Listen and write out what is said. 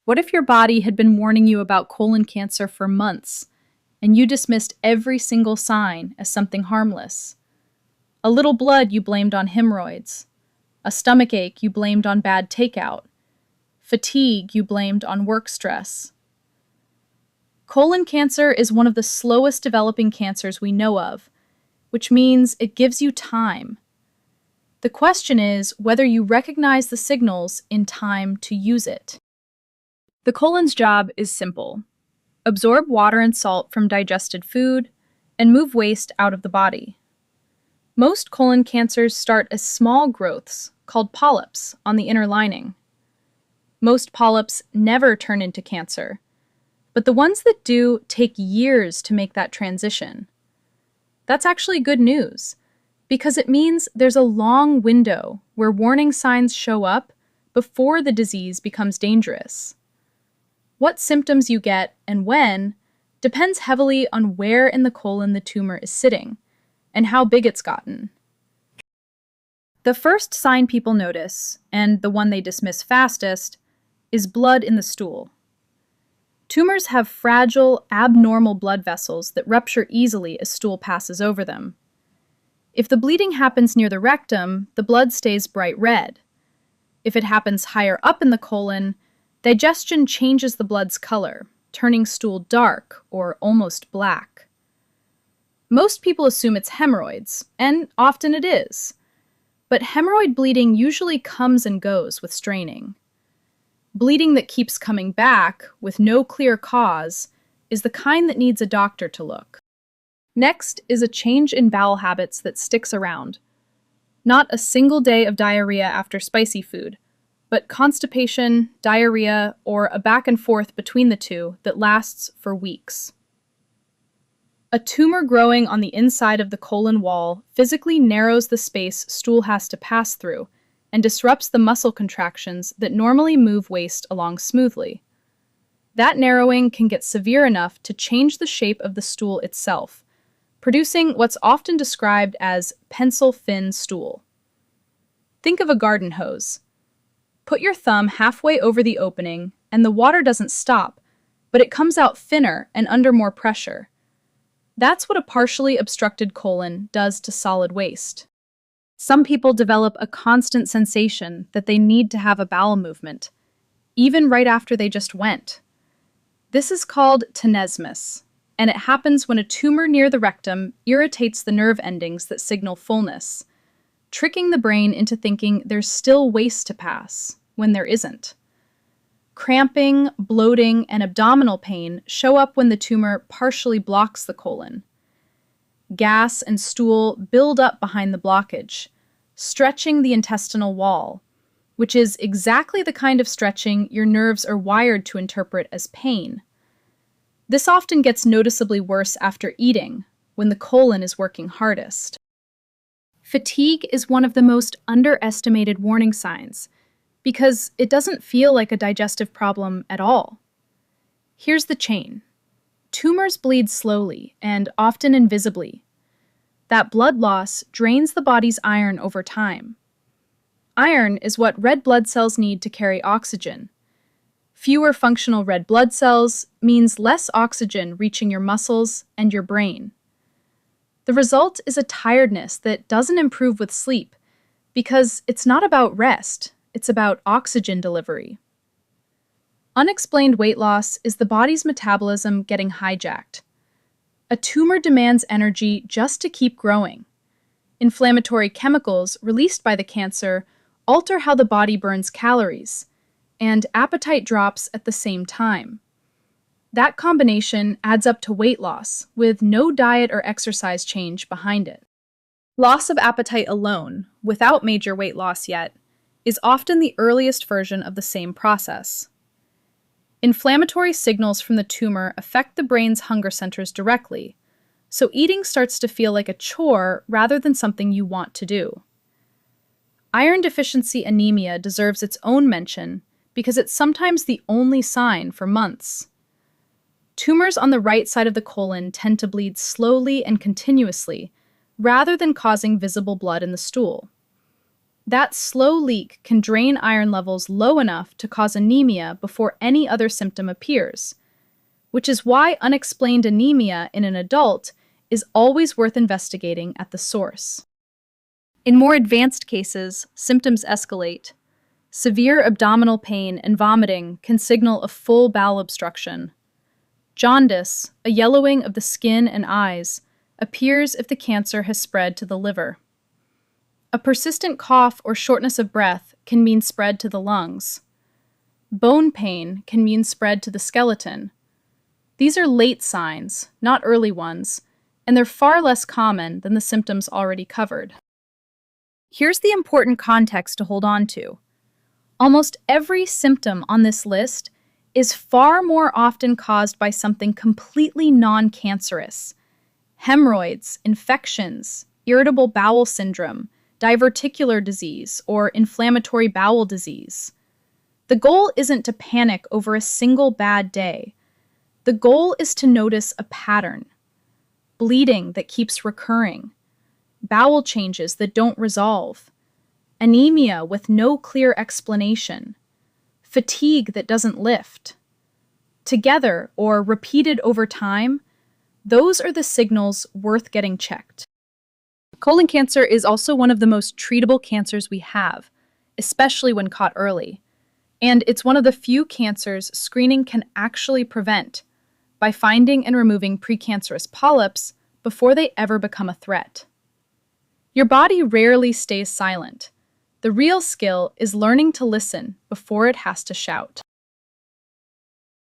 What if your body had been warning you about colon cancer for months, and you dismissed every single sign as something harmless? A little blood you blamed on hemorrhoids. A stomach ache you blamed on bad takeout. Fatigue you blamed on work stress. Colon cancer is one of the slowest developing cancers we know of, which means it gives you time. The question is whether you recognize the signals in time to use it. The colon's job is simple: absorb water and salt from digested food and move waste out of the body. Most colon cancers start as small growths called polyps on the inner lining. Most polyps never turn into cancer, but the ones that do take years to make that transition. That's actually good news, because it means there's a long window where warning signs show up before the disease becomes dangerous. What symptoms you get and when depends heavily on where in the colon the tumor is sitting and how big it's gotten. The first sign people notice, and the one they dismiss fastest, is blood in the stool. Tumors have fragile, abnormal blood vessels that rupture easily as stool passes over them. If the bleeding happens near the rectum, the blood stays bright red. If it happens higher up in the colon, digestion changes the blood's color, turning stool dark or almost black. Most people assume it's hemorrhoids, and often it is. But hemorrhoid bleeding usually comes and goes with straining. Bleeding that keeps coming back with no clear cause is the kind that needs a doctor to look. Next is a change in bowel habits that sticks around. Not a single day of diarrhea after spicy food, but constipation, diarrhea, or a back and forth between the two that lasts for weeks. A tumor growing on the inside of the colon wall physically narrows the space stool has to pass through and disrupts the muscle contractions that normally move waste along smoothly. That narrowing can get severe enough to change the shape of the stool itself, producing what's often described as pencil-thin stool. Think of a garden hose. Put your thumb halfway over the opening, and the water doesn't stop, but it comes out thinner and under more pressure. That's what a partially obstructed colon does to solid waste. Some people develop a constant sensation that they need to have a bowel movement, even right after they just went. This is called tenesmus, and it happens when a tumor near the rectum irritates the nerve endings that signal fullness, tricking the brain into thinking there's still waste to pass, when there isn't. Cramping, bloating, and abdominal pain show up when the tumor partially blocks the colon. Gas and stool build up behind the blockage, stretching the intestinal wall, which is exactly the kind of stretching your nerves are wired to interpret as pain. This often gets noticeably worse after eating, when the colon is working hardest. Fatigue is one of the most underestimated warning signs, because it doesn't feel like a digestive problem at all. Here's the chain. Tumors bleed slowly and often invisibly. That blood loss drains the body's iron over time. Iron is what red blood cells need to carry oxygen. Fewer functional red blood cells means less oxygen reaching your muscles and your brain. The result is a tiredness that doesn't improve with sleep, because it's not about rest, it's about oxygen delivery. Unexplained weight loss is the body's metabolism getting hijacked. A tumor demands energy just to keep growing. Inflammatory chemicals released by the cancer alter how the body burns calories, and appetite drops at the same time. That combination adds up to weight loss, with no diet or exercise change behind it. Loss of appetite alone, without major weight loss yet, is often the earliest version of the same process. Inflammatory signals from the tumor affect the brain's hunger centers directly, so eating starts to feel like a chore rather than something you want to do. Iron deficiency anemia deserves its own mention because it's sometimes the only sign for months. Tumors on the right side of the colon tend to bleed slowly and continuously, rather than causing visible blood in the stool. That slow leak can drain iron levels low enough to cause anemia before any other symptom appears, which is why unexplained anemia in an adult is always worth investigating at the source. In more advanced cases, symptoms escalate. Severe abdominal pain and vomiting can signal a full bowel obstruction. Jaundice, a yellowing of the skin and eyes, appears if the cancer has spread to the liver. A persistent cough or shortness of breath can mean spread to the lungs. Bone pain can mean spread to the skeleton. These are late signs, not early ones, and they're far less common than the symptoms already covered. Here's the important context to hold on to. Almost every symptom on this list is far more often caused by something completely non-cancerous. Hemorrhoids, infections, irritable bowel syndrome, diverticular disease, or inflammatory bowel disease. The goal isn't to panic over a single bad day. The goal is to notice a pattern. Bleeding that keeps recurring. Bowel changes that don't resolve. Anemia with no clear explanation. Fatigue that doesn't lift. Together, or repeated over time, those are the signals worth getting checked. Colon cancer is also one of the most treatable cancers we have, especially when caught early. And it's one of the few cancers screening can actually prevent by finding and removing precancerous polyps before they ever become a threat. Your body rarely stays silent. The real skill is learning to listen before it has to shout.